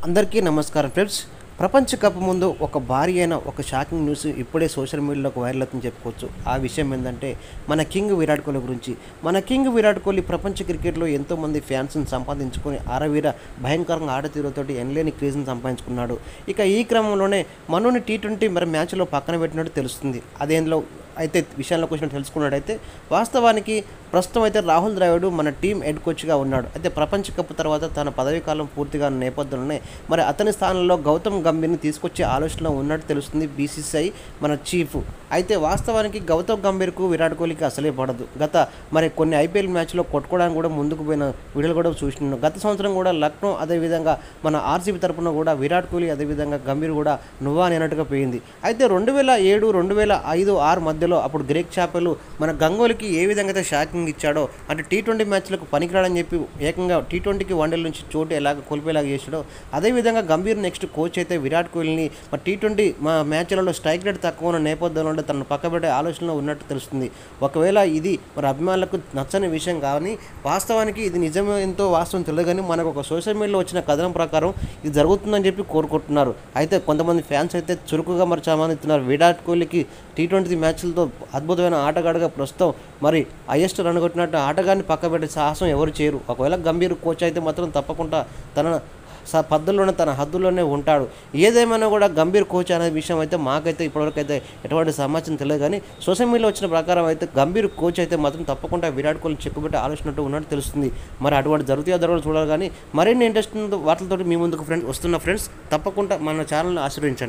అందరికీ నమస్కారం ఫ్రెండ్స్. ప్రపంచ కప్ ముందు ఒక భారీ అయిన ఒక షాకింగ్ న్యూస్ ఇప్పుడే సోషల్ మీడియాలోకి వైరల్ అవుతుందని చెప్పుకోవచ్చు. ఆ విషయం ఏంటంటే మన కింగ్ విరాట్ కోహ్లీ గురించి. మన కింగ్ విరాట్ కోహ్లీ ప్రపంచ క్రికెట్లో ఎంతోమంది ఫ్యాన్స్ని సంపాదించుకొని ఆరవీర భయంకరంగా ఆడతీరుతోటి ఎనలేని క్రేజ్ని సంపాదించుకున్నాడు. ఇక ఈ క్రమంలోనే మనోని T20 మ్యాచ్లో పక్కన పెట్టినట్టు తెలుస్తుంది. అదేందులో అయితే విషయాల్లోకి వచ్చినట్టు తెలుసుకున్నాడైతే వాస్తవానికి ప్రస్తుతం అయితే రాహుల్ ద్రావిడ్ మన టీం హెడ్ కోచ్గా ఉన్నాడు. అయితే ప్రపంచ కప్ తర్వాత తన పదవీ కాలం పూర్తిగా నేపథ్యంలోనే మరి అతని స్థానంలో గౌతమ్ గంభీర్ని తీసుకొచ్చే ఆలోచనలో ఉన్నట్టు తెలుస్తుంది BCCI మన చీఫ్. అయితే వాస్తవానికి గౌతమ్ గంభీర్కు విరాట్ కోహ్లీకి అసలే పడదు. మరి కొన్ని IPL మ్యాచ్లో కొట్టుకోవడానికి కూడా ముందుకు పోయిన వీడియోలు కూడా చూసినాను. గత సంవత్సరం కూడా లక్నో అదేవిధంగా మన RCB తరపున కూడా విరాట్ కోహ్లీ అదేవిధంగా గంభీర్ కూడా నువ్వా అనేట్టుగా పోయింది. అయితే 2007, 2005, 2006 మధ్యలో అప్పుడు గ్రేగ్ చాపెల్ మన గంగోలీకి ఏ విధంగా అయితే షాకింగ్ ఇచ్చాడో, అంటే T20 మ్యాచ్లకు పనికిరాడని చెప్పి ఏకంగా T20కి వన్డేల నుంచి చోటు ఎలాగ కోల్పోయేలాగా చేసాడో అదేవిధంగా గంభీర్ నెక్స్ట్ కోచ్ అయితే విరాట్ కోహ్లీని మరి T20 మ్యాచ్లలో స్ట్రైక్ రేట్ తక్కువ ఉన్న నేపథ్యంలో తనను పక్కబెట్టే ఆలోచనలో ఉన్నట్టు తెలుస్తుంది. ఒకవేళ ఇది మరి అభిమానులకు నచ్చని విషయం కానీ వాస్తవానికి ఇది నిజమే ఎంతో వాస్తవం తెలియదు. కానీ మనకు ఒక సోషల్ మీడియాలో వచ్చిన కథనం ప్రకారం ఇది జరుగుతుందని చెప్పి కోరుకుంటున్నారు. అయితే కొంతమంది ఫ్యాన్స్ అయితే చురుకుగా మరి చాలా ఇస్తున్నారు. విరాట్ కోహ్లీకి T20 మ్యాచ్లతో అద్భుతమైన ఆటగాడుగా ప్రస్తుతం మరి హైయెస్ట్ రన్ కొట్టినట్టు ఆటగాన్ని పక్కబెట్టే సాహసం ఎవరు చేయరు. ఒకవేళ గంభీర్ కోచ్ అయితే మాత్రం తప్పకుండా తన పద్ధతిలోనే తన హద్దుల్లోనే ఉంటాడు. ఏదేమైనా కూడా గంభీర్ కోచ్ అనే విషయం అయితే మాకైతే ఇప్పటివరకు అయితే ఎటువంటి సమాచారం తెలియదు. కానీ సోషల్ మీడియాలో వచ్చిన ప్రకారం అయితే గంభీర్ కోచ్ అయితే మాత్రం తప్పకుండా విరాట్ కోహ్లీ చెక్కుబెట్టే ఆలోచనట్టు ఉన్నట్టు తెలుస్తుంది. మరి అటువంటి జరుగుతాయో జరగదు చూడాలి. కానీ మరిన్ని ఇంట్రెస్టింగ్ వాటితో మీ ముందుకు వస్తున్న ఫ్రెండ్స్ తప్పకుండా మన ఛానల్ని ఆశీర్వదించండి.